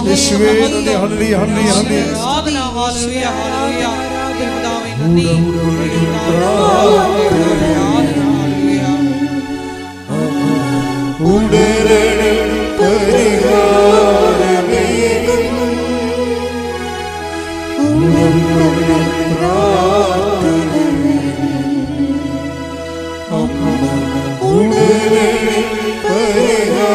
യേശുവേ നന്ദി. Hallelujah hallelujah hallelujah. ആരാധന. Hallelujah hallelujah. പിതാവേ നന്ദി. ഉടരണേ പരിഹാരമേകുന്നു ഉടരണേ പരിഹാരമേകുന്നു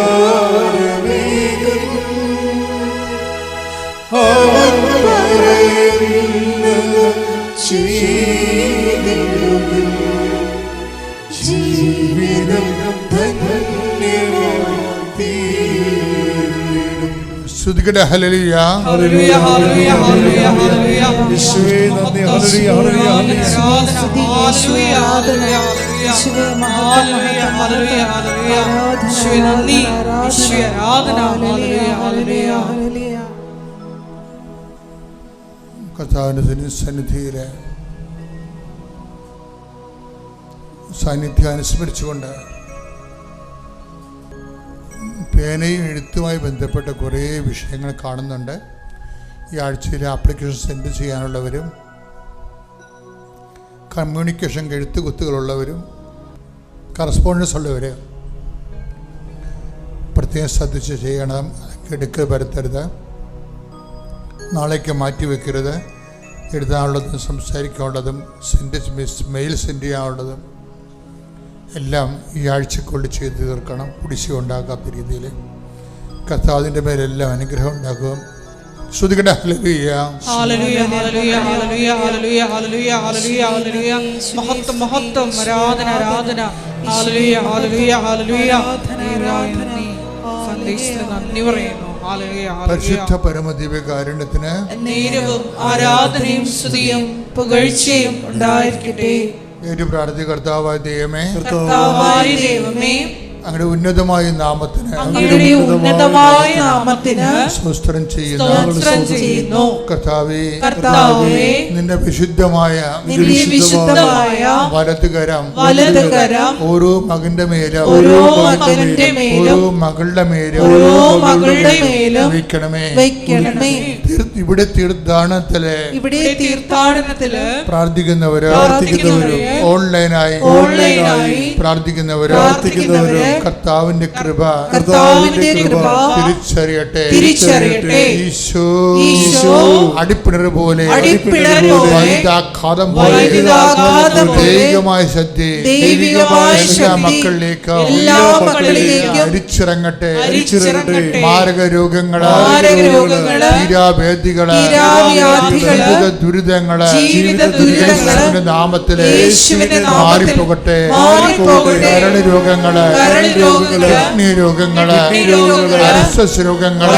അവൻ പറയുന്നത് ചെയ്തിടുന്നു ജീവിതം ശ്രുതിക്കട്ടെ. Hallelujah hallelujah hallelujah hallelujah hallelujah. യേശുവേ നന്ദി. Hallelujah hallelujah hallelujah. ആരാധന. Hallelujah hallelujah hallelujah. Hallelujah hallelujah hallelujah. യേശുവേ നന്ദി. യേശുവേ ആരാധന. Hallelujah hallelujah hallelujah. കർത്താവിന്റെ സന്നിധിയിലെ സാന്നിധ്യം അനുസ്മരിച്ചുകൊണ്ട് പേനയും എഴുത്തുമായി ബന്ധപ്പെട്ട കുറേ വിഷയങ്ങൾ കാണുന്നുണ്ട്. ഈ ആഴ്ചയിലെ ആപ്ലിക്കേഷൻ സെൻഡ് ചെയ്യാനുള്ളവരും കമ്മ്യൂണിക്കേഷൻ എഴുത്തുകുത്തുകളുള്ളവരും കറസ്പോണ്ടൻസ് ഉള്ളവർ പ്രത്യേകം ശ്രദ്ധിച്ച് ചെയ്യണം. എടുക്ക് വരുത്തരുത്, നാളേക്ക് മാറ്റി വയ്ക്കരുത്. എഴുതാനുള്ളതും സംസാരിക്കാനുള്ളതും മെയിൽ സെൻഡ് ചെയ്യാനുള്ളതും എല്ലാം ഈ ആഴ്ചക്കുള്ളിൽ ചെയ്തു തീർക്കണം. കുടിശ്ശിക ഉണ്ടാകാത്ത രീതിയിൽ കർത്താവിൻ്റെ മേലെല്ലാം അനുഗ്രഹം ഉണ്ടാകും. ശ്രുതിക്കട്ടെ. Hallelujah hallelujah hallelujah hallelujah hallelujah hallelujah hallelujah hallelujah. മഹത്വം മഹത്വം. ആരാധന ആരാധന. Hallelujah hallelujah hallelujah. നന്ദി. സന്ദേശത്തിന് നന്ദി പറയുന്നു. പരിശുദ്ധ പരമദിവ്യകാരുണ്യത്തിന് നേരവും ആരാധനയും സ്തുതിയും പുകഴ്ചയും ഉണ്ടായിരിക്കട്ടെ. ഏറ്റു പ്രാർത്ഥി. കർത്താവായ ദൈവമേ, അങ്ങയുടെ ഉന്നതമായ നാമത്തിന് സ്തോത്രം ചെയ്യുന്നു. കർത്താവേ, നിന്റെ വിശുദ്ധമായ വലതുകരം ഓരോ മകന്റെ മേലും ഓരോ മകളുടെ മേലും വയ്ക്കണമേ. ഇവിടെ തീർത്ഥാടനത്തില് പ്രാർത്ഥിക്കുന്നവരോ ഓൺലൈനായി പ്രാർത്ഥിക്കുന്നവരോ കർത്താവിന്റെ കൃപ തിരിച്ചറിയട്ടെ. ഈശോ അടിപ്പിണർ പോലെ വൈദ്യാഘാതം പോലെ ദൈവികമായ ശ്രദ്ധ എല്ലാ മക്കളിലേക്ക് അരിച്ചിറങ്ങട്ടെ. മാരക രോഗങ്ങള്, തീരാവേദികള്, ദുരിതങ്ങള് യേശുവിന്റെ നാമത്തില് മാറിപ്പോകട്ടെ. കരള് രോഗങ്ങള്, കിഡ്നി രോഗങ്ങള്, അൾസസ് രോഗങ്ങള്,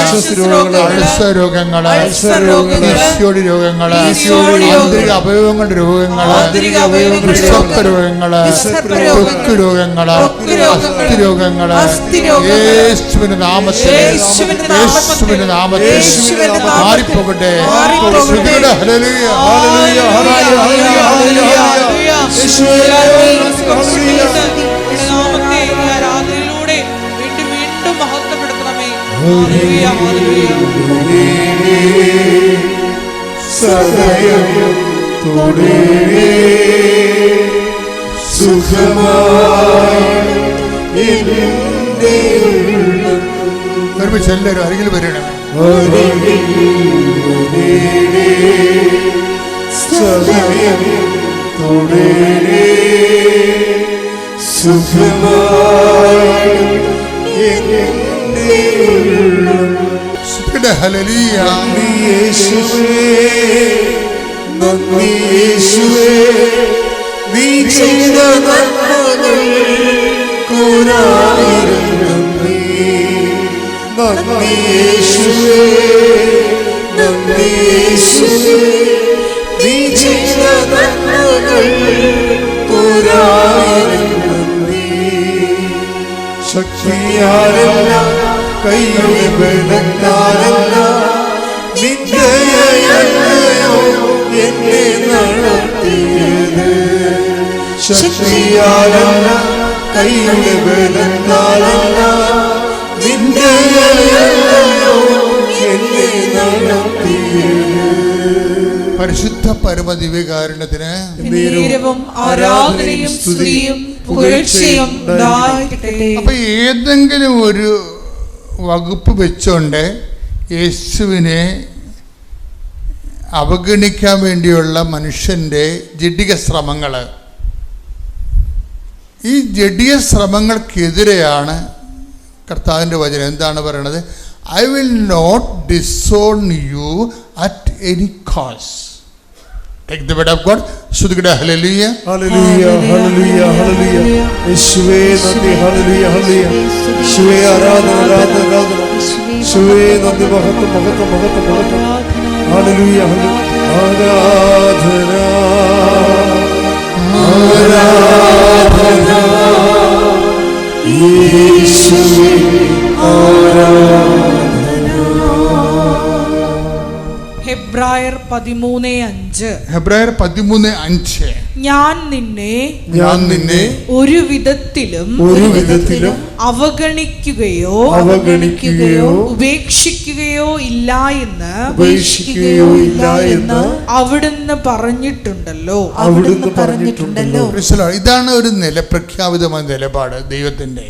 അൾസർ രോഗങ്ങള്, ഈശോടി രോഗങ്ങള്, ആന്തരിക അവയവങ്ങളുടെ രോഗങ്ങള്, വിഷപ്പ രോഗങ്ങള്, ത്വക്ക് രോഗങ്ങള്, അസ്ഥി രോഗങ്ങള് യേശുവിന്റെ നാമത്തിൽ മാറിപ്പോകട്ടെ. Hallelujah hallelujah hallelujah. ആരാധനയിലൂടെ വീണ്ടും വീണ്ടും മഹത്വപ്പെടുത്തണമേ. സദയം തുടരേ സുഖമായി എല്ലാവരും അരികിൽ വരണം. സദയം തുടരേ സുഖമായി ഹല്ലേലൂയ. നന്ദി യേശുവേ, നന്ദി യേശുവേ, നീ ചെയ്ത നന്മകൾ കൂരായിരം നന്ദി. നന്ദി യേശുവേ, നന്ദി യേശുവേ, നീ ചെയ്ത നന്മകൾ കൂരായിരം നന്ദി. ശക്തിയാലല്ല, കൈയുടെ ബലത്താലല്ല, നിന്ദയല്ലയോ എന്നെ നടത്തിയത്. ശക്തിയാലല്ല, കൈയുടെ ബലത്താലല്ല, നിന്ദയല്ലയോ പരിശുദ്ധ പരമദിവ്യകാരുണ്യത്തിന് നേരവും ആരാധനയും സ്തുതിയും പുകഴ്ചയും ഉണ്ടായിരിക്കട്ടെ. അപ്പൊ ഏതെങ്കിലും ഒരു വകുപ്പ് വെച്ചുകൊണ്ട് യേശുവിനെ അവഗണിക്കാൻ വേണ്ടിയുള്ള മനുഷ്യൻ്റെ ജഡിക ശ്രമങ്ങൾ, ഈ ജഡിക ശ്രമങ്ങൾക്കെതിരെയാണ് കർത്താവിൻ്റെ വചനം എന്താണ് പറയണത്? I will not disown you at any cost. Take the word of God. ശ്രുതികട ഹല്ലേലൂയ ഹല്ലേലൂയ ഹല്ലേലൂയ ഹല്ലേലൂയ. യേശുവേ നന്ദി. Hallelujah hallelujah. യേശുവേ ആരാധന ആരാധന ആരാധന. യേശുവേ നന്ദി. മഹത്വം മഹത്വം മഹത്വം മഹത്വം. Hallelujah hallelujah. ആരാധന ആരാധന യേശുവേ ആരാധന. ഹെബ്രായർ 13:5. ഹെബ്രായർ 13:5. ഞാൻ നിന്നെ ഒരു വിധത്തിലും അവഗണിക്കുകയോ ഉപേക്ഷിക്കുകയോ ഇല്ല എന്ന് അവിടുന്ന് പറഞ്ഞിട്ടുണ്ടല്ലോ. ഇതാണ് ഒരു പ്രഖ്യാപിതമായ നിലപാട് ദൈവത്തിൻ്റെ.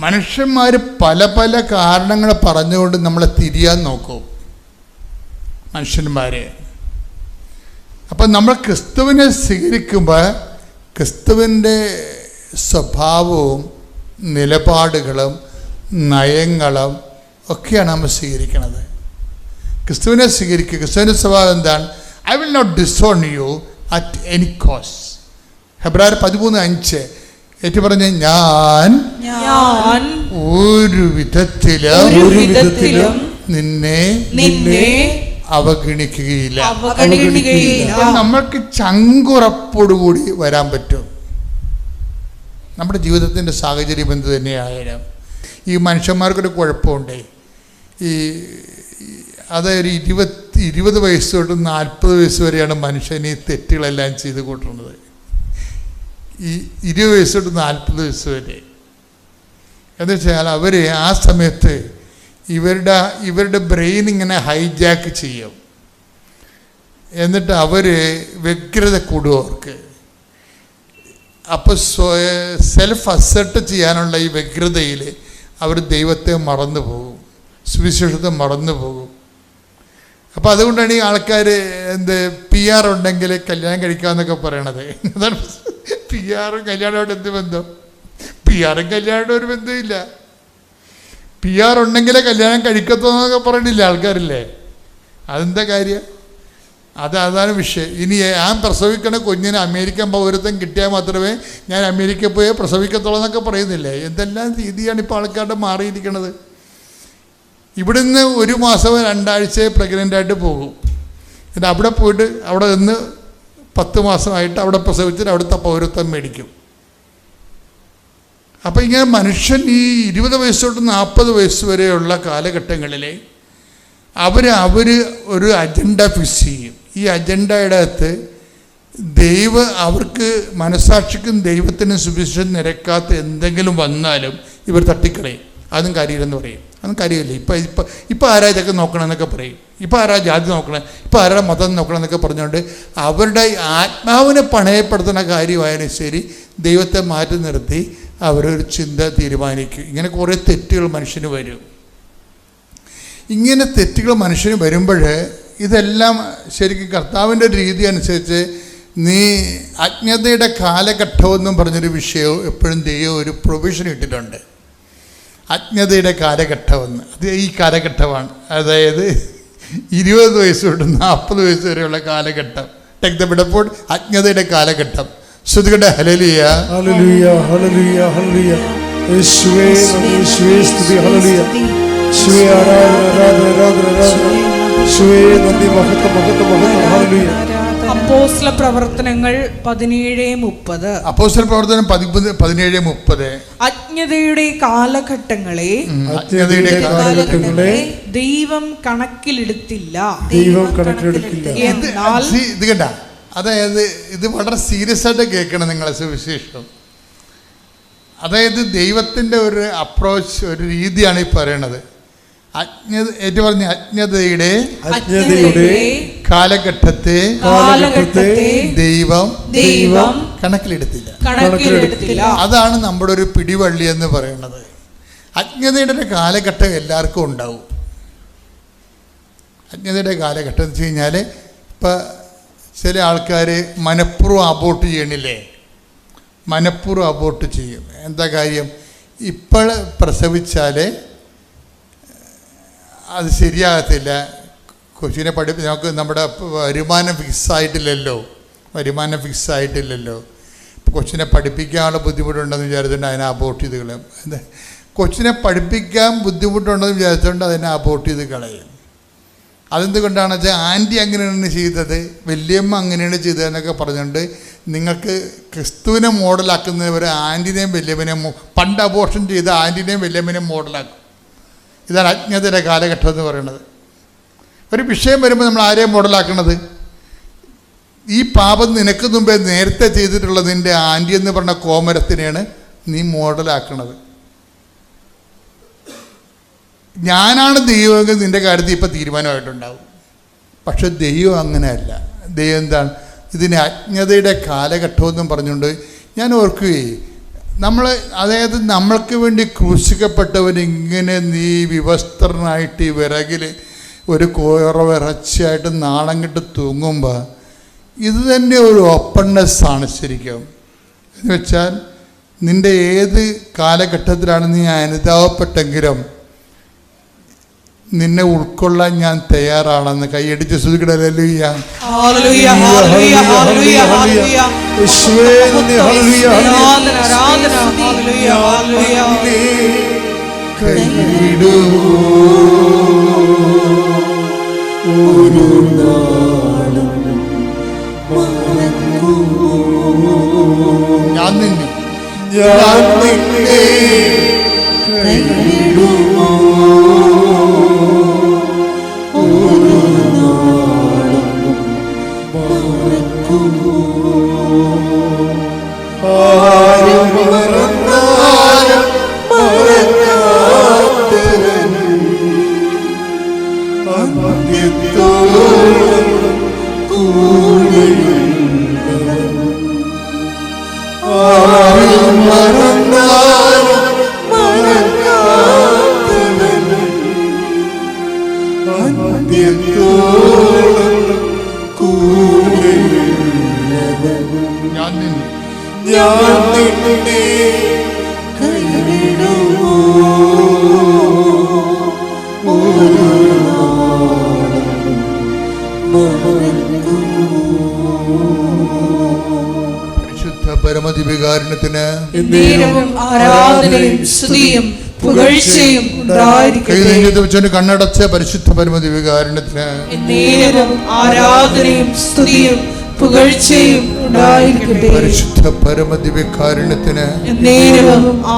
മനുഷ്യന്മാർ പല പല കാരണങ്ങൾ പറഞ്ഞുകൊണ്ട് നമ്മളെ തിരിയാൻ നോക്കും മനുഷ്യന്മാരെ. അപ്പം നമ്മൾ ക്രിസ്തുവിനെ സ്വീകരിക്കുമ്പോൾ ക്രിസ്തുവിൻ്റെ സ്വഭാവവും നിലപാടുകളും നയങ്ങളും ഒക്കെയാണ് നമ്മൾ സ്വീകരിക്കുന്നത്. ക്രിസ്തുവിനെ സ്വീകരിക്കുക. ക്രിസ്തുവിൻ്റെ സ്വഭാവം എന്താണ്? I will not disown you at any cost. ഹെബ്രായർ 13:5 ഏറ്റു പറഞ്ഞ് ഞാൻ ഒരു വിധത്തിലും നിന്നെ അവഗണിക്കുകയില്ല. നമ്മൾക്ക് ചങ്കുറപ്പോടുകൂടി വരാൻ പറ്റും. നമ്മുടെ ജീവിതത്തിൻ്റെ സാഹചര്യം എന്ത് തന്നെയായാലും ഈ മനുഷ്യന്മാർക്കൊരു കുഴപ്പമുണ്ട്. അതായത് 20 വയസ്സ് തൊട്ട് 40 വയസ്സ് വരെയാണ് മനുഷ്യൻ ഈ തെറ്റുകളെല്ലാം ചെയ്ത് കൂട്ടുന്നത്. ഈ 20 വയസ്സ് തൊട്ട് 40 വയസ്സ് വരെ എന്ന് വെച്ചാൽ അവർ ആ സമയത്ത് ഇവരുടെ ബ്രെയിൻ ഇങ്ങനെ ഹൈജാക്ക് ചെയ്യും. എന്നിട്ട് അവർ വ്യഗ്രത കൂടും അവർക്ക്. അപ്പോൾ സെൽഫ് അസെർട്ട് ചെയ്യാനുള്ള ഈ വ്യഗ്രതയിൽ അവർ ദൈവത്തെ മറന്നു പോകും, സുവിശേഷത്തെ മറന്നു പോകും. അപ്പോൾ അതുകൊണ്ടാണ് ഈ ആൾക്കാർ PR ഉണ്ടെങ്കിൽ കല്യാണം കഴിക്കാമെന്നൊക്കെ പറയണത്. അതാണ് PR-ഉം കല്യാണമായിട്ട് എന്ത് ബന്ധം? PR-ഉം കല്യാണമായിട്ട് ഒരു ബന്ധമില്ല. PR ഉണ്ടെങ്കിലേ കല്യാണം കഴിക്കത്തോന്നൊക്കെ പറയണില്ല ആൾക്കാരില്ലേ? അതെന്താ കാര്യം? അതാണ് വിഷയം. ഇനി ഞാൻ പ്രസവിക്കണ കുഞ്ഞിന് അമേരിക്കൻ പൗരത്വം കിട്ടിയാൽ മാത്രമേ ഞാൻ അമേരിക്കയിൽ പോയി പ്രസവിക്കത്തുള്ളൂ എന്നൊക്കെ പറയുന്നില്ലേ? എന്തെല്ലാം രീതിയാണ് ഇപ്പോൾ ആൾക്കാരുടെ മാറിയിരിക്കണത്. ഇവിടുന്ന് 1 മാസം 2 ആഴ്ച പ്രഗ്നൻ്റായിട്ട് പോകും. എന്നിട്ട് അവിടെ പോയിട്ട് അവിടെ നിന്ന് 10 മാസമായിട്ട് അവിടെ പ്രസവിച്ചിട്ട് അവിടുത്തെ പൗരത്വം മേടിക്കും. അപ്പം ഇങ്ങനെ മനുഷ്യൻ ഈ 20 വയസ്സ് തൊട്ട് 40 വയസ്സ് വരെയുള്ള കാലഘട്ടങ്ങളിൽ അവർ ഒരു അജണ്ട ഫിക്സ് ചെയ്യും. ഈ അജണ്ടയുടെ അകത്ത് അവർക്ക് മനസാക്ഷിക്കും ദൈവത്തിനും സുവിശേഷം നിരക്കാത്ത എന്തെങ്കിലും വന്നാലും ഇവർ തട്ടിക്കളയും. അതും കാര്യമില്ലെന്ന് പറയും. അതും കാര്യമില്ല. ഇപ്പം ആരാ ഇതൊക്കെ നോക്കണമെന്നൊക്കെ പറയും. ഇപ്പം ആരാ ജാതി നോക്കണം, ഇപ്പം ആരാ മതം നോക്കണം എന്നൊക്കെ പറഞ്ഞുകൊണ്ട് അവരുടെ ആത്മാവിനെ പണയപ്പെടുത്തുന്ന കാര്യമായാലും ശരി ദൈവത്തെ മാറ്റി നിർത്തി അവരൊരു ചിന്ത തീരുമാനിക്കും. ഇങ്ങനെ കുറേ തെറ്റുകൾ മനുഷ്യന് വരും. ഇങ്ങനെ തെറ്റുകൾ മനുഷ്യന് വരുമ്പോൾ ഇതെല്ലാം ശരിക്കും കർത്താവിൻ്റെ രീതി അനുസരിച്ച് നീ അജ്ഞതയുടെ കാലഘട്ടമെന്നും പറഞ്ഞൊരു വിഷയവും എപ്പോഴും ദൈവം ഒരു പ്രൊവിഷൻ ഇട്ടിട്ടുണ്ട്. അജ്ഞതയുടെ കാലഘട്ടമെന്ന്. അത് ഈ കാലഘട്ടമാണ്. അതായത് 20 വയസ്സ് തൊട്ട് 40 വയസ്സ് വരെയുള്ള കാലഘട്ടം. ടേക്ക് ദ ബിഡപ്പോൾ അജ്ഞതയുടെ കാലഘട്ടം. ശ്രുതികട ഹല്ലേലൂയ ഹല്ലേലൂയ ഹല്ലേലൂയ ഹല്ലേലൂയ. യേശുവേ യേശുവേ സ്തുതി. ഹല്ലേലൂയ. യേശുവേ ആരാധന ആരാധന ആരാധന ആരാധന. യേശുവേ നന്ദി. മഹത്വം മഹത്വം മഹത്വം. ഹല്ലേലൂയ. അപ്പോസ്തല പ്രവർത്തനങ്ങൾ 17:30. അപ്പോസ്തല പ്രവർത്തനം 17:30. അജ്ഞതയുടെ കാലഘട്ടങ്ങളെ ദൈവം കണക്കിലെടുത്തില്ല. എന്നാൽ ഇത് കേട്ട, അതായത് ഇത് വളരെ സീരിയസ് ആയിട്ട് കേൾക്കണം നിങ്ങളെ സുവിശേഷം. അതായത് ദൈവത്തിൻ്റെ ഒരു അപ്രോച്ച്, ഒരു രീതിയാണ് ഈ പറയണത്. ഏറ്റു പറഞ്ഞ അജ്ഞതയുടെ കാലഘട്ടത്തെ ദൈവം കണക്കിലെടുത്തില്ല. അതാണ് നമ്മുടെ ഒരു പിടിവള്ളി എന്ന് പറയുന്നത്. അജ്ഞതയുടെ ഒരു കാലഘട്ടം എല്ലാവർക്കും ഉണ്ടാവും. അജ്ഞതയുടെ കാലഘട്ടം എന്ന് വെച്ച് കഴിഞ്ഞാൽ ഇപ്പം ചില ആൾക്കാർ മനഃപൂർവ്വം അബോർട്ട് ചെയ്യണില്ലേ, മനഃപൂർവ്വം അബോർട്ട് ചെയ്യും. എന്താ കാര്യം? ഇപ്പോൾ പ്രസവിച്ചാൽ അത് ശരിയാകത്തില്ല. കൊച്ചിനെ നമുക്ക് നമ്മുടെ വരുമാനം ഫിക്സായിട്ടില്ലല്ലോ. കൊച്ചിനെ പഠിപ്പിക്കാനുള്ള ബുദ്ധിമുട്ടുണ്ടെന്ന് വിചാരിച്ചുകൊണ്ട് അതിനെ അബോർട്ട് ചെയ്ത് കളയും. കൊച്ചിനെ പഠിപ്പിക്കാൻ ബുദ്ധിമുട്ടുണ്ടെന്ന് വിചാരിച്ചുകൊണ്ട് അതിനെ അബോർട്ട് ചെയ്ത് കളയും. അതെന്തുകൊണ്ടാണെന്ന് വെച്ചാൽ ആൻറ്റി അങ്ങനെയാണ് ചെയ്തത്, വല്യമ്മ അങ്ങനെയാണ് ചെയ്തതെന്നൊക്കെ പറഞ്ഞുകൊണ്ട് നിങ്ങൾക്ക് ക്രിസ്തുവിനെ മോഡലാക്കുന്നവർ ആൻറ്റിനെയും വല്യമ്മനെയും പണ്ട് അബോർഷൻ ചെയ്ത ആൻറ്റിനെയും വല്യമ്മനെയും മോഡലാക്കും. ഇതാണ് അജ്ഞതയുടെ കാലഘട്ടം എന്ന് പറയുന്നത്. ഒരു വിഷയം വരുമ്പോൾ നമ്മൾ ആരെയും മോഡലാക്കണത്? ഈ പാപം നിനക്ക് മുമ്പേ നേരത്തെ ചെയ്തിട്ടുള്ള നിൻ്റെ ആൻറ്റി എന്ന് പറഞ്ഞ കോമരത്തിനെയാണ് നീ മോഡലാക്കണത്. ഞാനാണ് ദൈവമെങ്കിൽ നിൻ്റെ കാര്യത്തിൽ ഇപ്പം തീരുമാനമായിട്ടുണ്ടാവും. പക്ഷെ ദൈവം അങ്ങനെയല്ല. ദൈവം എന്താണ്? ഇതിനെ അജ്ഞതയുടെ കാലഘട്ടമെന്നും പറഞ്ഞുകൊണ്ട് ഞാൻ ഓർക്കുകയെ, അതായത് നമ്മൾക്ക് വേണ്ടി ക്രൂശിക്കപ്പെട്ടവരിങ്ങനെ നീ വിവസ്ത്രനായിട്ട് ഈ വിറകിൽ ഒരു കോറവിറച്ചിയായിട്ട് നാണം കെട്ട് തൂങ്ങുമ്പോൾ ഇത് തന്നെ ഒരു ഓപ്പൺനെസ്സാണ് ശരിക്കും. എന്ന് വെച്ചാൽ നിൻ്റെ ഏത് കാലഘട്ടത്തിലാണ് നീ അനുതാപപ്പെട്ടെങ്കിലും നിന്നെ ഉൾക്കൊള്ളാൻ ഞാൻ തയ്യാറാണെന്ന് കൈയടിച്ച് സ്തുതിക്കണല്ലേലൂയ. ഞാൻ നിന്നെ പരമദിവ്യകാരുണ്യത്തിന് ആരാധനയും സ്തുതിയും പുകഴ്ചയും ഉണ്ടായിരിക്കട്ടെ. കണ്ണടച്ച് പരിശുദ്ധ പരമദിവ്യകാരുണ്യത്തിന് ആരാധനയും സ്തുതിയും പുകഴ്ചയും ഉണ്ടായിരിക്കട്ടെ. പരിശുദ്ധ പരമദിവ്യകാരുണ്യത്തിന്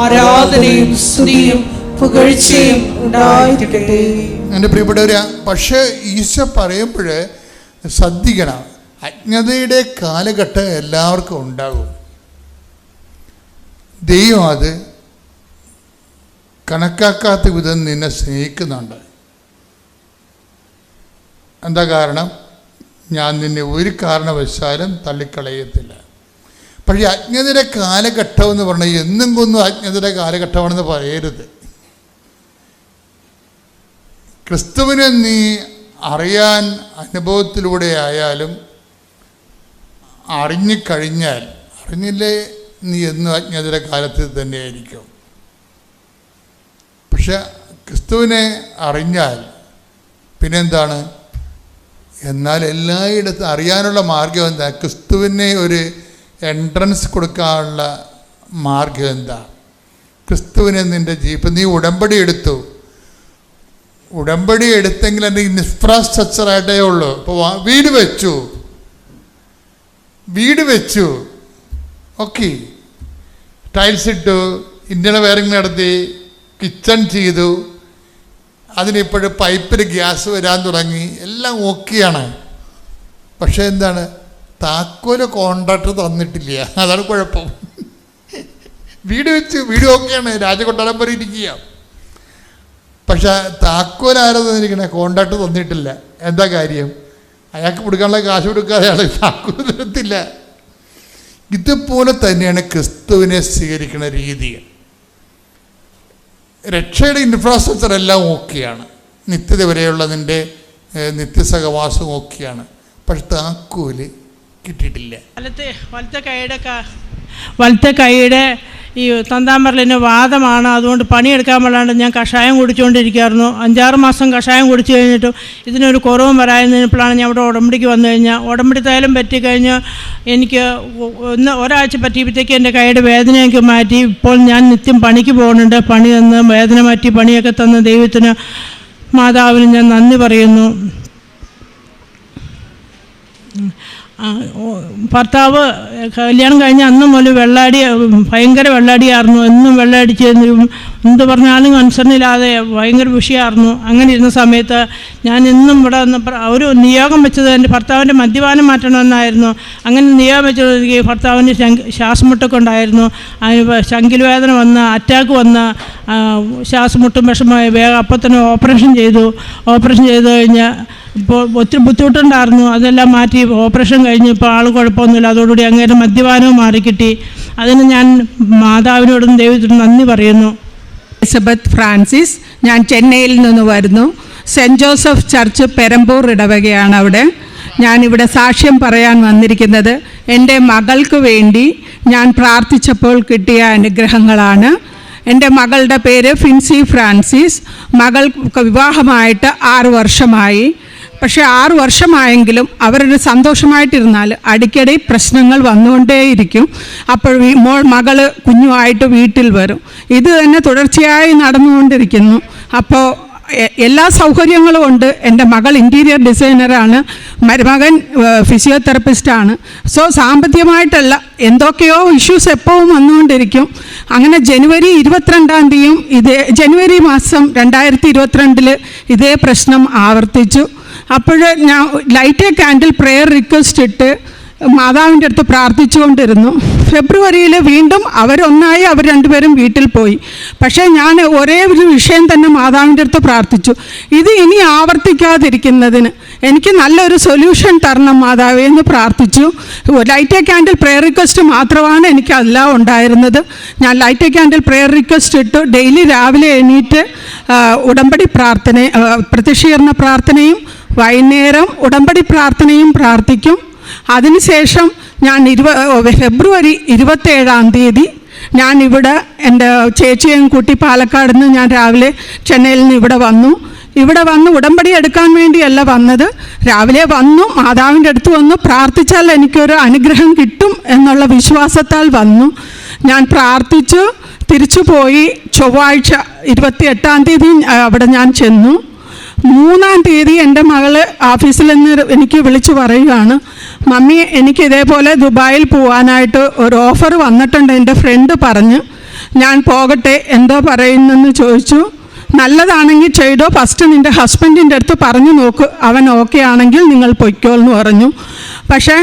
ആരാധനയും സ്തുതിയും പുകഴ്ചയും ഉണ്ടായിരിക്കട്ടെ. എൻ്റെ പ്രിയപ്പെട്ടവരെ, പക്ഷേ ഈശോ പറയുമ്പോൾ ശ്രദ്ധിക്കണം, അജ്ഞതയുടെ കാലഘട്ടം എല്ലാവർക്കും ഉണ്ടാകും. ദൈവം അത് കണക്കാക്കാത്ത വിധം നിന്നെ സ്നേഹിക്കുന്നുണ്ട്. എന്താ കാരണം? ഞാൻ നിന്നെ ഒരു കാരണവശാലും തള്ളിക്കളയത്തില്ല. പക്ഷേ അജ്ഞതയുടെ കാലഘട്ടം എന്ന് പറഞ്ഞാൽ എന്നും കൊന്നും അജ്ഞതയുടെ കാലഘട്ടമാണെന്ന് പറയരുത്. ക്രിസ്തുവിനെ നീ അറിയാൻ അനുഭവത്തിലൂടെ ആയാലും അറിഞ്ഞില്ലേ നീ എന്നും അജ്ഞതയുടെ കാലത്തിൽ തന്നെയായിരിക്കും. പക്ഷെ ക്രിസ്തുവിനെ അറിഞ്ഞാൽ പിന്നെന്താണ്? എന്നാൽ എല്ലായിടത്തും അറിയാനുള്ള മാർഗം എന്താ? ക്രിസ്തുവിനെ ഒരു എൻട്രൻസ് കൊടുക്കാനുള്ള മാർഗം എന്താ? ക്രിസ്തുവിനെ നിൻ്റെ ജീവിതം നീ ഉടമ്പടി എടുത്തെങ്കിൽ എൻ്റെ ഇൻഫ്രാസ്ട്രക്ചറായിട്ടേ ഉള്ളൂ. ഇപ്പോൾ വീട് വെച്ചു ഓക്കെ, ടൈൽസ് ഇട്ടു, ഇന്റേണൽ വയറിംഗ് നടത്തി, കിച്ചൺ ചെയ്തു, അതിനിപ്പോഴും പൈപ്പിൽ ഗ്യാസ് വരാൻ തുടങ്ങി, എല്ലാം ഓക്കെയാണ്. പക്ഷേ എന്താണ്? താക്കോല് കോൺട്രാക്ടർ തന്നിട്ടില്ല, അതാണ് കുഴപ്പം. വീട് വെച്ച് വീട് ഓക്കെയാണ്, രാജകൊട്ടാരം പോലെ ഇരിക്കുക. പക്ഷെ താക്കോൽ ആരാ തന്നിരിക്കണേ? കോണ്ടാക്ട് തന്നിട്ടില്ല. എന്താ കാര്യം? അയാൾക്ക് കൊടുക്കാനുള്ള കാശ് കൊടുക്കാതെ അയാൾ താക്കോൽ തരത്തില്ല. ഇതുപോലെ തന്നെയാണ് ക്രിസ്തുവിനെ സ്വീകരിക്കുന്ന രീതി. രക്ഷയുടെ ഇൻഫ്രാസ്ട്രക്ചർ എല്ലാം ഓക്കെയാണ്, നിത്യത വരെയുള്ളതിൻ്റെ നിത്യസഹവാസം ഓക്കെയാണ്, പക്ഷെ താക്കോല് കിട്ടിയിട്ടില്ല. വലത്തെ കൈയുടെ ഈ തന്താമരലിന് വാദമാണ്, അതുകൊണ്ട് പണിയെടുക്കാൻ പാടാണ്ട് ഞാൻ കഷായം കുടിച്ചുകൊണ്ടിരിക്കുകയായിരുന്നു. 5-6 മാസം കഷായം കുടിച്ചു കഴിഞ്ഞിട്ടും ഇതിനൊരു കുറവും വരാതിരുന്നപ്പോഴാണ് ഞാൻ ഇവിടെ ഉടമ്പടിക്ക് വന്നു കഴിഞ്ഞാൽ, ഉടമ്പടി തൈലം പറ്റിക്കഴിഞ്ഞ് എനിക്ക് ഒരാഴ്ച പറ്റിയപ്പോഴത്തേക്ക് എൻ്റെ കൈയുടെ വേദനയൊക്കെ മാറ്റി. ഇപ്പോൾ ഞാൻ നിത്യം പണിക്ക് പോകുന്നുണ്ട്. പണി തന്ന് വേദന മാറ്റി പണിയൊക്കെ തന്ന ദൈവത്തിന്, മാതാവിന് ഞാൻ നന്ദി പറയുന്നു. ഭർത്താവ് കല്യാണം കഴിഞ്ഞ അന്ന് മുതൽ ഭയങ്കര വെള്ളാടിയായിരുന്നു. എന്നും വെള്ളയടിച്ച് എന്ത് പറഞ്ഞാലും കൺസേണില്ലാതെ ഭയങ്കര വിഷയമായിരുന്നു. അങ്ങനെ ഇരുന്ന സമയത്ത് ഞാൻ എന്നും ഇവിടെ ഒരു നിയോഗം വെച്ചത് എൻ്റെ ഭർത്താവിൻ്റെ മദ്യപാനം മാറ്റണമെന്നായിരുന്നു. അങ്ങനെ നിയോഗം വെച്ചത് ഭർത്താവിന് ശ്വാസമുട്ടൊക്കെ ഉണ്ടായിരുന്നു. അതിന് ശങ്കിൽ വേദന വന്ന് അറ്റാക്ക് വന്ന് ശ്വാസമുട്ടും വിഷമമായി വേഗം അപ്പം തന്നെ ഓപ്പറേഷൻ ചെയ്തു കഴിഞ്ഞാൽ ഇപ്പോൾ ഒത്തിരി ബുദ്ധിമുട്ടുണ്ടായിരുന്നു. അതെല്ലാം മാറ്റി ഓപ്പറേഷൻ കഴിഞ്ഞ് ഇപ്പോൾ ആൾ കുഴപ്പമൊന്നുമില്ല. അതോടുകൂടി അങ്ങേരെ മദ്യപാനവും മാറിക്കിട്ടി. അതിന് ഞാൻ മാതാവിനോടും ദൈവത്തിനും നന്ദി പറയുന്നു. എലിസബത്ത് ഫ്രാൻസിസ്, ഞാൻ ചെന്നൈയിൽ നിന്ന് വരുന്നു. സെൻറ്റ് ജോസഫ് ചർച്ച് പെരമ്പൂർ ഇടവകയാണ്. അവിടെ ഞാനിവിടെ സാക്ഷ്യം പറയാൻ വന്നിരിക്കുന്നത് എൻ്റെ മകൾക്ക് വേണ്ടി ഞാൻ പ്രാർത്ഥിച്ചപ്പോൾ കിട്ടിയ അനുഗ്രഹങ്ങളാണ്. എൻ്റെ മകളുടെ പേര് ഫിൻസി ഫ്രാൻസിസ്. മകൾക്ക് വിവാഹമായിട്ട് 6 വർഷമായി. പക്ഷേ 6 വർഷമായെങ്കിലും അവരൊരു സന്തോഷമായിട്ടിരുന്നാൽ അടിക്കടി പ്രശ്നങ്ങൾ വന്നുകൊണ്ടേയിരിക്കും. അപ്പോൾ മകള് കുഞ്ഞുമായിട്ട് വീട്ടിൽ വരും. ഇത് തന്നെ തുടർച്ചയായി നടന്നുകൊണ്ടിരിക്കുന്നു. അപ്പോൾ എല്ലാ സൗകര്യങ്ങളും ഉണ്ട്. എൻ്റെ മകൾ ഇൻറ്റീരിയർ ഡിസൈനറാണ്, മരുമകൻ ഫിസിയോതെറപ്പിസ്റ്റാണ്. സോ സാമ്പത്തികമായിട്ടല്ല, എന്തൊക്കെയോ ഇഷ്യൂസ് എപ്പോഴും വന്നുകൊണ്ടിരിക്കും. അങ്ങനെ ജനുവരി 22 ജനുവരി മാസം 2022 ഇതേ പ്രശ്നം ആവർത്തിച്ചു. അപ്പോൾ ഞാൻ light A candle prayer request ഇട്ട് മാതാവിൻ്റെ അടുത്ത് പ്രാർത്ഥിച്ചുകൊണ്ടിരുന്നു. ഫെബ്രുവരിയിൽ വീണ്ടും അവർ രണ്ടുപേരും വീട്ടിൽ പോയി. പക്ഷേ ഞാൻ ഒരേ ഒരു വിഷയം തന്നെ മാതാവിൻ്റെ അടുത്ത് പ്രാർത്ഥിച്ചു. ഇത് ഇനി ആവർത്തിക്കാതിരിക്കുന്നതിന് എനിക്ക് നല്ലൊരു സൊല്യൂഷൻ തരണം മാതാവേ എന്ന് പ്രാർത്ഥിച്ചു. Light A candle prayer request മാത്രമാണ് എനിക്കതെല്ലാം ഉണ്ടായിരുന്നത്. ഞാൻ light A candle prayer request ഇട്ടു. ഡെയിലി രാവിലെ എണീറ്റ് ഉടമ്പടി പ്രത്യക്ഷീകരണ പ്രാർത്ഥനയും വൈകുന്നേരം ഉടമ്പടി പ്രാർത്ഥനയും പ്രാർത്ഥിക്കും. അതിനുശേഷം ഞാൻ ഫെബ്രുവരി 27 ഞാനിവിടെ എൻ്റെ ചേച്ചിയെയും കൂട്ടി പാലക്കാട് നിന്ന് ഞാൻ രാവിലെ ചെന്നൈയിൽ നിന്ന് ഇവിടെ വന്ന് ഉടമ്പടി എടുക്കാൻ വേണ്ടിയല്ല വന്നത്. രാവിലെ വന്നു, മാതാവിൻ്റെ അടുത്ത് വന്നു, പ്രാർത്ഥിച്ചാൽ എനിക്കൊരു അനുഗ്രഹം കിട്ടും എന്നുള്ള വിശ്വാസത്താൽ വന്നു. ഞാൻ പ്രാർത്ഥിച്ചു, തിരിച്ചു പോയി. ചൊവ്വാഴ്ച 28 അവിടെ ഞാൻ ചെന്നു. 3 എൻ്റെ മകള് ഓഫീസിൽ നിന്ന് എനിക്ക് വിളിച്ചു പറയുകയാണ്, മമ്മി എനിക്ക് ഇതേപോലെ ദുബായിൽ പോകാനായിട്ട് ഒരു ഓഫർ വന്നിട്ടുണ്ട്, എൻ്റെ ഫ്രണ്ട് പറഞ്ഞ്. ഞാൻ പോകട്ടെ, എന്തോ പറയുന്നെന്ന് ചോദിച്ചു. നല്ലതാണെങ്കിൽ ചെയ്തോ, ഫസ്റ്റ് നിൻ്റെ ഹസ്ബൻഡിൻ്റെ അടുത്ത് പറഞ്ഞു നോക്ക്, അവൻ ഓക്കെ ആണെങ്കിൽ നിങ്ങൾ പൊയ്ക്കോ എന്ന് പറഞ്ഞു. പക്ഷേ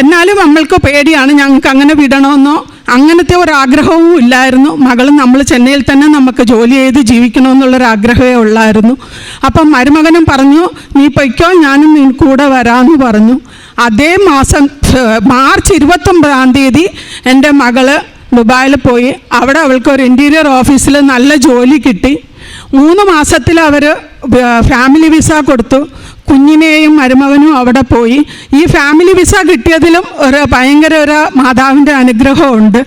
എന്നാലും നമ്മൾക്ക് പേടിയാണ്, ഞങ്ങൾക്ക് അങ്ങനെ വിടണമെന്നോ അങ്ങനത്തെ ഒരാഗ്രഹവും ഇല്ലായിരുന്നു. മകളും നമ്മൾ ചെന്നൈയിൽ തന്നെ നമുക്ക് ജോലി ചെയ്ത് ജീവിക്കണമെന്നുള്ളൊരാഗ്രഹമേ ഉള്ളായിരുന്നു. അപ്പം മരുമകനും പറഞ്ഞു, നീ പൊയ്ക്കോ, ഞാനും നീ കൂടെ വരാമെന്ന് പറഞ്ഞു. അതേ മാസം മാർച്ച് 29 എൻ്റെ മകള് ദുബായിൽ പോയി. അവിടെ അവൾക്ക് ഒരു ഇൻറ്റീരിയർ ഓഫീസിൽ നല്ല ജോലി കിട്ടി. 3 മാസത്തിൽ അവർ ഫാമിലി വിസ കൊടുത്തു. കുഞ്ഞിനെയും മരുമകനും അവിടെ പോയി. ഈ ഫാമിലി വിസ കിട്ടിയതിലും ഭയങ്കര ഒരു മാതാവിൻ്റെ അനുഗ്രഹമുണ്ട്.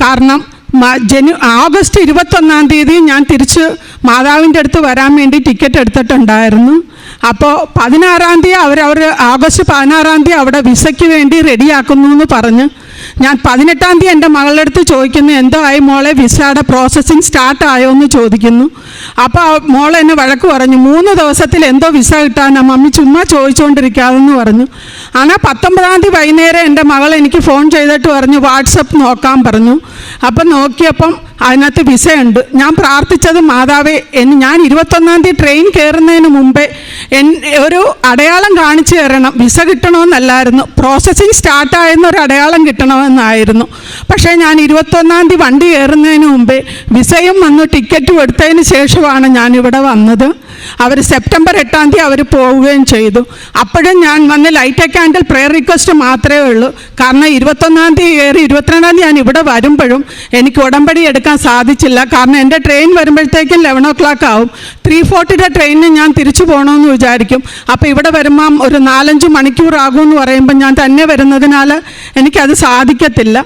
കാരണം ഓഗസ്റ്റ് 21 ഞാൻ തിരിച്ച് മാതാവിൻ്റെ അടുത്ത് വരാൻ വേണ്ടി ടിക്കറ്റ് എടുത്തിട്ടുണ്ടായിരുന്നു. അപ്പോൾ 16 അവർ ഓഗസ്റ്റ് 16 അവിടെ വിസയ്ക്ക് വേണ്ടി റെഡിയാക്കുന്നു എന്ന് പറഞ്ഞ് ഞാൻ 18 എൻ്റെ മകളുടെ അടുത്ത് ചോദിക്കുന്നു, എന്തോ ആയി മോളെ, വിസയുടെ പ്രോസസ്സിങ് സ്റ്റാർട്ടായോ എന്ന് ചോദിക്കുന്നു. അപ്പോൾ മോൾ എന്നെ വഴക്ക് പറഞ്ഞു, 3 ദിവസത്തിൽ എന്തോ വിസ കിട്ടാനാ മമ്മി, ചുമ്മാ ചോദിച്ചുകൊണ്ടിരിക്കാതെന്ന് പറഞ്ഞു. ஆனால் 19 വൈകുന്നേരം എൻ്റെ മകൾ എനിക്ക് ഫോൺ ചെയ്തിട്ട് പറഞ്ഞു, വാട്സപ്പ് നോക്കാൻ പറഞ്ഞു. അപ്പം നോക്കിയപ്പം അതിനകത്ത് വിസയുണ്ട്. ഞാൻ പ്രാർത്ഥിച്ചത്, മാതാവേ, ഞാൻ 21 ട്രെയിൻ കയറുന്നതിന് മുമ്പേ ഒരു അടയാളം കാണിച്ചു തരണം, വിസ കിട്ടണമെന്നല്ലായിരുന്നു, പ്രോസസ്സിങ് സ്റ്റാർട്ടായെന്നൊരു അടയാളം കിട്ടണമെന്നായിരുന്നു. പക്ഷേ ഞാൻ 21-ാം തീയതി വണ്ടി കയറുന്നതിന് മുമ്പേ വിസയും വന്നു, ടിക്കറ്റും എടുത്തതിന് ശേഷമാണ് ഞാനിവിടെ വന്നത്. അവർ സെപ്റ്റംബർ 8-ാം തീയതി അവർ പോവുകയും ചെയ്തു. അപ്പോഴും ഞാൻ വന്ന് light A candle prayer request മാത്രമേ ഉള്ളൂ. കാരണം 21-ാം തീയതി കയറി 22-ാം തീയതി ഞാൻ ഇവിടെ വരുമ്പോഴും എനിക്ക് ഉടമ്പടി എടുക്കാൻ സാധിച്ചില്ല. കാരണം എൻ്റെ ട്രെയിൻ വരുമ്പോഴത്തേക്കും 11 o'clock ആവും. 3:40 ട്രെയിനിന് ഞാൻ തിരിച്ചു പോകണമെന്ന് വിചാരിക്കും. അപ്പോൾ ഇവിടെ വരുമ്പം ഒരു 4-5 മണിക്കൂറാകുമെന്ന് പറയുമ്പോൾ ഞാൻ തന്നെ വരുന്നതിനാൽ എനിക്കത് സാധിക്കത്തില്ല.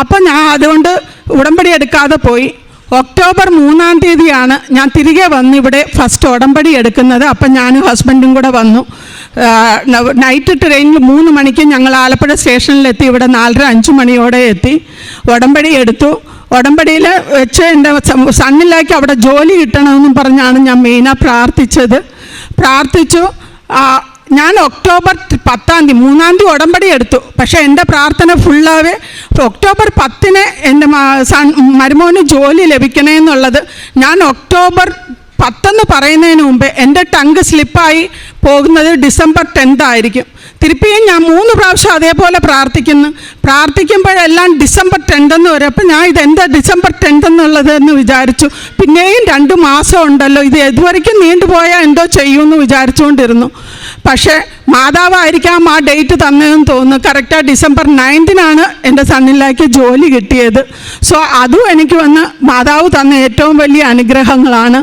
അപ്പം ഞാൻ അതുകൊണ്ട് ഉടമ്പടി എടുക്കാതെ പോയി. ഒക്ടോബർ 3-ാം തീയതിയാണ് ഞാൻ തിരികെ വന്ന് ഇവിടെ ഫസ്റ്റ് ഉടമ്പടി എടുക്കുന്നത്. അപ്പം ഞാനും ഹസ്ബൻഡും കൂടെ വന്നു. നൈറ്റ് ട്രെയിനിൽ 3 മണിക്ക് ഞങ്ങൾ ആലപ്പുഴ സ്റ്റേഷനിലെത്തി. ഇവിടെ 4:30-5 മണിയോടെ എത്തി. ഉടമ്പടി എടുത്തു. ഉടമ്പടിയിൽ വെച്ച് എൻ്റെ സണ്ണിലേക്ക് അവിടെ ജോലി കിട്ടണമെന്നും പറഞ്ഞാണ് ഞാൻ മെയിനാக പ്രാർത്ഥിച്ചു. ഞാൻ ഒക്ടോബർ 10-ാം തീയതി 3-ാം തീയതി ഉടമ്പടി എടുത്തു. പക്ഷേ എൻ്റെ പ്രാർത്ഥന ഫുള്ളാവേ ഒക്ടോബർ 10-ന് എൻ്റെ മരുമോന് ജോലി ലഭിക്കണേ എന്നുള്ളത്. ഞാൻ ഒക്ടോബർ 10 പറയുന്നതിന് മുമ്പേ എൻ്റെ ടങ്ക് സ്ലിപ്പായി പോകുന്നത് ഡിസംബർ 10 ആയിരിക്കും. തിരുപ്പിയും ഞാൻ 3 പ്രാവശ്യം അതേപോലെ പ്രാർത്ഥിക്കുമ്പോഴെല്ലാം ഡിസംബർ 10 വരും. അപ്പം ഞാൻ ഇതെന്താ ഡിസംബർ 10 എന്നുള്ളത് എന്ന് വിചാരിച്ചു. പിന്നെയും 2 മാസം ഉണ്ടല്ലോ, ഇത് ഇതുവരെയ്ക്കും നീണ്ടുപോയാൽ എന്തോ ചെയ്യുമെന്ന് വിചാരിച്ചുകൊണ്ടിരുന്നു. പക്ഷേ മാതാവായിരിക്കാം ആ ഡേറ്റ് തന്നതെന്ന് തോന്നുന്നു. കറക്റ്റാണ് ഡിസംബർ 9-നാണ് എൻ്റെ സണ്ണിലേക്ക് ജോലി കിട്ടിയത്. സോ അതും എനിക്ക് വന്ന് മാതാവ് തന്ന ഏറ്റവും വലിയ അനുഗ്രഹങ്ങളാണ്.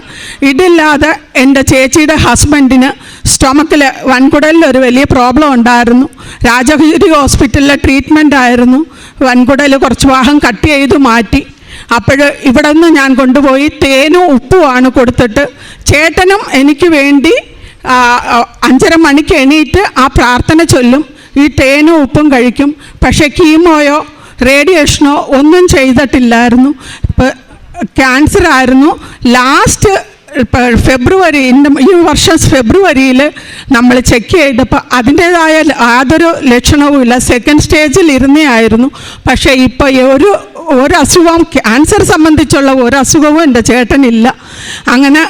ഇതില്ലാതെ എൻ്റെ ചേച്ചിയുടെ ഹസ്ബൻഡിന് സ്റ്റൊമക്കിൽ വൻകുടലിൽ ഒരു വലിയ പ്രോബ്ലം ഉണ്ടായിരുന്നു. രാജഗിരി ഹോസ്പിറ്റലിലെ ട്രീറ്റ്മെൻ്റ് ആയിരുന്നു. വൻകുടൽ കുറച്ച് ഭാഗം കട്ട് ചെയ്ത് മാറ്റി. അപ്പോൾ ഇവിടെ നിന്ന് ഞാൻ കൊണ്ടുപോയി തേനും ഉപ്പുമാണ് കൊടുത്തിട്ട് ചേട്ടനും എനിക്ക് വേണ്ടി 5:30 മണിക്ക് എണീറ്റ് ആ പ്രാർത്ഥന ചൊല്ലും, ഈ തേനും ഉപ്പും കഴിക്കും. പക്ഷേ കീമോയോ റേഡിയേഷനോ ഒന്നും ചെയ്തിട്ടില്ലായിരുന്നു. ക്യാൻസർ ആയിരുന്നു. ലാസ്റ്റ് ഫെബ്രുവരി, ഈ വർഷം ഫെബ്രുവരിയിൽ നമ്മൾ ചെക്ക് ചെയ്തപ്പോൾ അതിൻ്റേതായ യാതൊരു ലക്ഷണവുമില്ല. സെക്കൻഡ് സ്റ്റേജിൽ ഇരുന്നേ ആയിരുന്നു. പക്ഷേ ഇപ്പോൾ ഒരു അസുഖവും ക്യാൻസർ സംബന്ധിച്ചുള്ള ഒരു അസുഖവും എൻ്റെ ചേട്ടനില്ല. അങ്ങനെ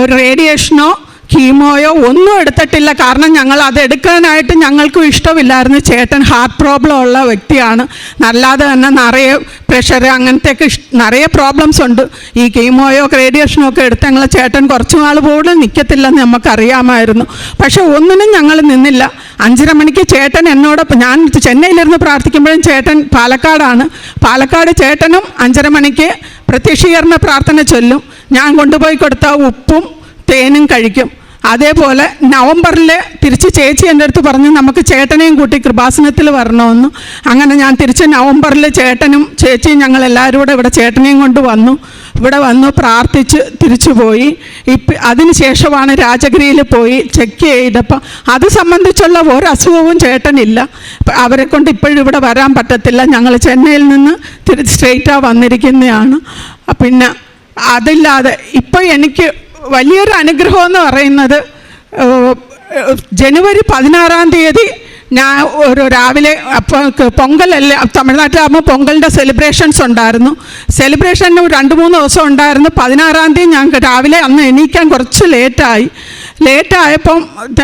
ഒരു റേഡിയേഷനോ കീമോയോ ഒന്നും എടുത്തിട്ടില്ല. കാരണം ഞങ്ങൾ അതെടുക്കാനായിട്ട് ഞങ്ങൾക്കും ഇഷ്ടമില്ലായിരുന്നു. ചേട്ടൻ ഹാർട്ട് പ്രോബ്ലം ഉള്ള വ്യക്തിയാണ്. അല്ലാതെ തന്നെ നിറയെ പ്രഷർ അങ്ങനത്തെയൊക്കെ നിറയെ പ്രോബ്ലംസ് ഉണ്ട്. ഈ കീമോയോ റേഡിയേഷനോ ഒക്കെ എടുത്ത് ഞങ്ങളെ ചേട്ടൻ കുറച്ച് നാൾ പോലും നിൽക്കത്തില്ലെന്ന് നമുക്കറിയാമായിരുന്നു. പക്ഷെ ഒന്നിനും ഞങ്ങൾ നിന്നില്ല. 5:30 മണിക്ക് ചേട്ടൻ എന്നോടൊപ്പം, ഞാൻ ചെന്നൈയിലിരുന്ന് പ്രാർത്ഥിക്കുമ്പോഴും ചേട്ടൻ പാലക്കാട് ചേട്ടനും 5:30 മണിക്ക് പ്രത്യക്ഷീകരണ പ്രാർത്ഥന ചൊല്ലും. ഞാൻ കൊണ്ടുപോയി കൊടുത്ത ഉപ്പും തേനും കഴിക്കും. അതേപോലെ നവംബറിൽ തിരിച്ച് ചേച്ചി എൻ്റെ അടുത്ത് പറഞ്ഞു നമുക്ക് ചേട്ടനെയും കൂട്ടി കൃപാസനത്തിൽ വരണമെന്ന്. അങ്ങനെ ഞാൻ തിരിച്ച് നവംബറിൽ ചേട്ടനും ചേച്ചിയും ഞങ്ങളെല്ലാവരും കൂടെ ഇവിടെ ചേട്ടനെയും കൊണ്ട് വന്നു. ഇവിടെ വന്നു പ്രാർത്ഥിച്ച് തിരിച്ചു പോയി. അതിന് ശേഷമാണ് രാജഗിരിയിൽ പോയി ചെക്ക് ചെയ്തപ്പോൾ അത് സംബന്ധിച്ചുള്ള ഒരു അസുഖവും ചേട്ടനില്ല. അവരെ കൊണ്ട് ഇപ്പോഴും ഇവിടെ വരാൻ പറ്റത്തില്ല. ഞങ്ങൾ ചെന്നൈയിൽ നിന്ന് സ്ട്രെയിറ്റാണ് വന്നിരിക്കുന്നതാണ്. പിന്നെ അതില്ലാതെ ഇപ്പോൾ എനിക്ക് വലിയൊരു അനുഗ്രഹം എന്ന് പറയുന്നത് ജനുവരി 16-ാം തീയതി ഞാൻ ഒരു രാവിലെ അപ്പോൾ പൊങ്കലല്ലേ, തമിഴ്നാട്ടിലാകുമ്പോൾ പൊങ്കലിൻ്റെ സെലിബ്രേഷൻസ് ഉണ്ടായിരുന്നു. സെലിബ്രേഷന് 2-3 ദിവസം ഉണ്ടായിരുന്നു. 16-ാം തീയതി ഞാൻ രാവിലെ അന്ന് എണീക്കാൻ കുറച്ച് ലേറ്റായപ്പം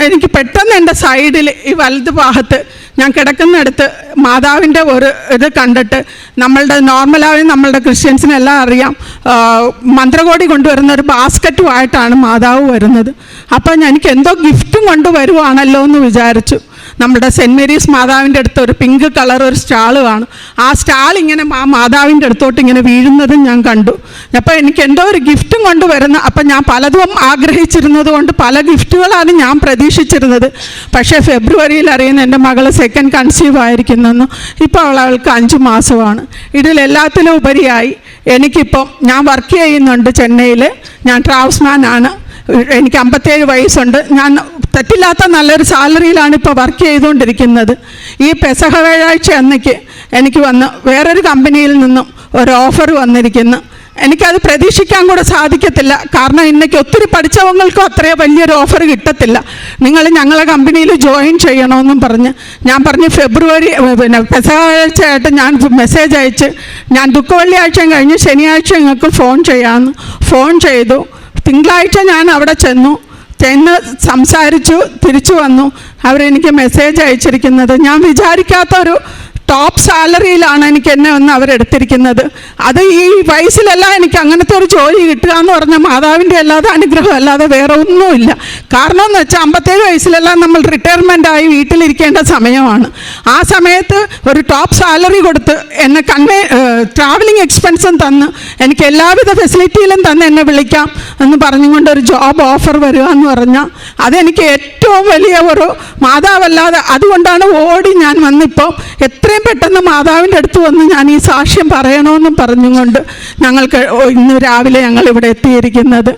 എനിക്ക് പെട്ടെന്ന് എൻ്റെ സൈഡിൽ ഈ വലത് ഭാഗത്ത് ഞാൻ കിടക്കുന്നിടത്ത് മാതാവിൻ്റെ ഒരു ഇത് കണ്ടിട്ട്, നമ്മളുടെ ക്രിസ്ത്യൻസിനെല്ലാം അറിയാം, മന്ത്രകോടി കൊണ്ടുവരുന്ന ഒരു ബാസ്ക്കറ്റുമായിട്ടാണ് മാതാവ് വരുന്നത്. അപ്പം എനിക്ക് എന്തോ ഗിഫ്റ്റും കൊണ്ടുവരുവാണല്ലോ എന്ന് വിചാരിച്ചു. നമ്മുടെ സെൻറ്റ് മേരീസ് മാതാവിൻ്റെ അടുത്ത് ഒരു പിങ്ക് കളർ ഒരു സ്റ്റാൾ കാണും. ആ സ്റ്റാൾ ഇങ്ങനെ മാതാവിൻ്റെ അടുത്തോട്ട് ഇങ്ങനെ വീഴുന്നതും ഞാൻ കണ്ടു. അപ്പോൾ എനിക്ക് എന്തോ ഒരു ഗിഫ്റ്റും കൊണ്ടുവരുന്ന, അപ്പം ഞാൻ പലതും ആഗ്രഹിച്ചിരുന്നത് കൊണ്ട് പല ഗിഫ്റ്റുകളാണ് ഞാൻ പ്രതീക്ഷിച്ചിരുന്നത്. പക്ഷേ ഫെബ്രുവരിയിൽ അറിയുന്ന എൻ്റെ മകൾ സെക്കൻഡ് കൺസീവ് ആയിരിക്കുന്നെന്ന്. ഇപ്പോൾ അവൾക്ക് 5 മാസമാണ്. ഇതിലെല്ലാത്തിലും ഉപരിയായി എനിക്കിപ്പം ഞാൻ വർക്ക് ചെയ്യുന്നുണ്ട് ചെന്നൈയിൽ. ഞാൻ ട്രാവൽസ്മാനാണ്. എനിക്ക് 57 വയസ്സുണ്ട്. ഞാൻ തെറ്റില്ലാത്ത നല്ലൊരു സാലറിയിലാണ് ഇപ്പോൾ വർക്ക് ചെയ്തുകൊണ്ടിരിക്കുന്നത്. ഈ പെസഹ വ്യാഴാഴ്ച അന്നേക്ക് എനിക്ക് വന്ന് വേറൊരു കമ്പനിയിൽ നിന്നും ഒരു ഓഫർ വന്നിരിക്കുന്നു. എനിക്കത് പ്രതീക്ഷിക്കാൻ കൂടെ സാധിക്കത്തില്ല. കാരണം ഇന്നേക്ക് ഒത്തിരി പഠിച്ചവങ്ങൾക്കും അത്രയോ വലിയൊരു ഓഫർ കിട്ടത്തില്ല. നിങ്ങൾ ഞങ്ങളെ കമ്പനിയിൽ ജോയിൻ ചെയ്യണമെന്നും പറഞ്ഞ് ഞാൻ പറഞ്ഞു ഫെബ്രുവരി പെസഹ വ്യാഴാഴ്ചയായിട്ട് ഞാൻ മെസ്സേജ് അയച്ച് ഞാൻ ദുഃഖവെള്ളിയാഴ്ചയും കഴിഞ്ഞ് ശനിയാഴ്ച നിങ്ങൾക്ക് ഫോൺ ചെയ്യാമെന്ന് ഫോൺ ചെയ്തു. തിങ്കളാഴ്ച ഞാൻ അവിടെ ചെന്നു. ചെന്ന് സംസാരിച്ചു, തിരിച്ചു വന്നു. അവരെനിക്ക് മെസ്സേജ് അയച്ചിരിക്കുന്നത് ഞാൻ വിചാരിക്കാത്തൊരു ടോപ്പ് സാലറിയിലാണ് എനിക്ക് എന്നെ ഒന്ന് അവരെടുത്തിരിക്കുന്നത്. അത് ഈ വയസ്സിലല്ല എനിക്ക് അങ്ങനത്തെ ഒരു ജോലി കിട്ടുക എന്ന് പറഞ്ഞാൽ മാതാവിൻ്റെ അല്ലാതെ അനുഗ്രഹം അല്ലാതെ വേറെ ഒന്നുമില്ല. കാരണം എന്ന് വെച്ചാൽ 57 വയസ്സിലെല്ലാം നമ്മൾ റിട്ടയർമെൻ്റായി വീട്ടിലിരിക്കേണ്ട സമയമാണ്. ആ സമയത്ത് ഒരു ടോപ്പ് സാലറി കൊടുത്ത് എന്നെ ട്രാവലിംഗ് എക്സ്പെൻസും തന്ന് എനിക്ക് എല്ലാവിധ ഫെസിലിറ്റിയിലും തന്ന് എന്നെ വിളിക്കാം എന്ന് പറഞ്ഞുകൊണ്ട് ഒരു ജോബ് ഓഫർ വരിക എന്ന് പറഞ്ഞാൽ അതെനിക്ക് ഏറ്റവും വലിയ ഒരു മാതാവല്ലാതെ, അതുകൊണ്ടാണ് ഓടി ഞാൻ വന്നിപ്പോൾ എത്രയും പെട്ടെന്ന് മാതാവിൻ്റെ അടുത്ത് വന്ന് ഞാൻ ഈ സാക്ഷ്യം പറയണമെന്നും പറഞ്ഞുകൊണ്ട് ഞങ്ങൾക്ക് ഇന്ന് രാവിലെ ഞങ്ങൾ ഇവിടെ എത്തിയിരിക്കുന്നത്.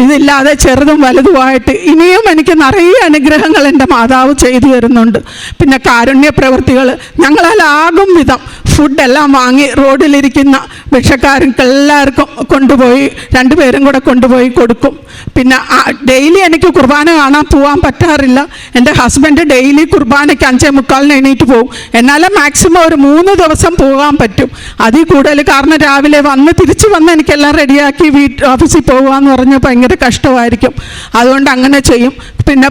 ഇതില്ലാതെ ചെറുതും വലുതുമായിട്ട് ഇനിയും എനിക്ക് നിറയെ അനുഗ്രഹങ്ങൾ എൻ്റെ മാതാവ് ചെയ്തു തരുന്നുണ്ട്. പിന്നെ കാരുണ്യ പ്രവൃത്തികൾ ഞങ്ങളാലാകും വിധം ഫുഡെല്ലാം വാങ്ങി റോഡിലിരിക്കുന്ന ഭിക്ഷക്കാർക്ക് എല്ലാവർക്കും കൊണ്ടുപോയി 2 പേരും കൂടെ കൊണ്ടുപോയി കൊടുക്കും. പിന്നെ ഡെയിലി എനിക്ക് കുർബാന കാണാൻ പോകാൻ പറ്റാറില്ല. എൻ്റെ ഹസ്ബൻഡ് ഡെയിലി കുർബാനയ്ക്ക് 5:45 എണീറ്റ് പോകും. എന്നാലും മാക്സിമം ഒരു 3 ദിവസം പോകാൻ പറ്റും, അതിൽ കൂടുതൽ. കാരണം രാവിലെ തിരിച്ചു വന്ന് എനിക്കെല്ലാം റെഡിയാക്കി ഓഫീസിൽ പോകുക എന്ന് പറഞ്ഞാൽ ഭയങ്കര കഷ്ടമായിരിക്കും. അതുകൊണ്ട് അങ്ങനെ ചെയ്യും. പിന്നെ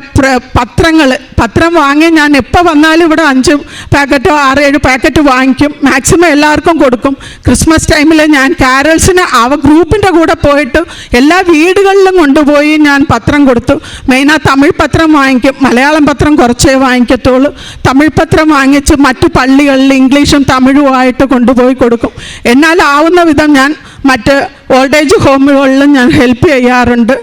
പത്രം വാങ്ങി ഞാൻ എപ്പോൾ വന്നാലും ഇവിടെ 5 പാക്കറ്റോ 6-7 പാക്കറ്റ് വാങ്ങിക്കും. മാക്സിമം എല്ലാവർക്കും കൊടുക്കും. ക്രിസ്മസ് ടൈമിൽ ഞാൻ കാരൽസിന് ഗ്രൂപ്പിൻ്റെ കൂടെ പോയിട്ട് എല്ലാ വീടുകളിലും കൊണ്ടുപോയി ഞാൻ പത്രം കൊടുത്തു. മെയിനാக തമിഴ് പത്രം വാങ്ങിക്കും, മലയാളം പത്രം കുറച്ചേ വാങ്ങിക്കത്തുള്ളൂ. തമിഴ് പത്രം വാങ്ങിച്ച് മറ്റു പള്ളികളിൽ ഇംഗ്ലീഷും തമിഴുമായിട്ട് കൊണ്ടുപോയി കൊടുക്കും. എന്നാലാവുന്ന വിധം ഞാൻ മറ്റ് ഓൾഡ് ഏജ് ഹോമുകളിലും ഞാൻ ഹെൽപ്പ് ചെയ്യാറുണ്ട്.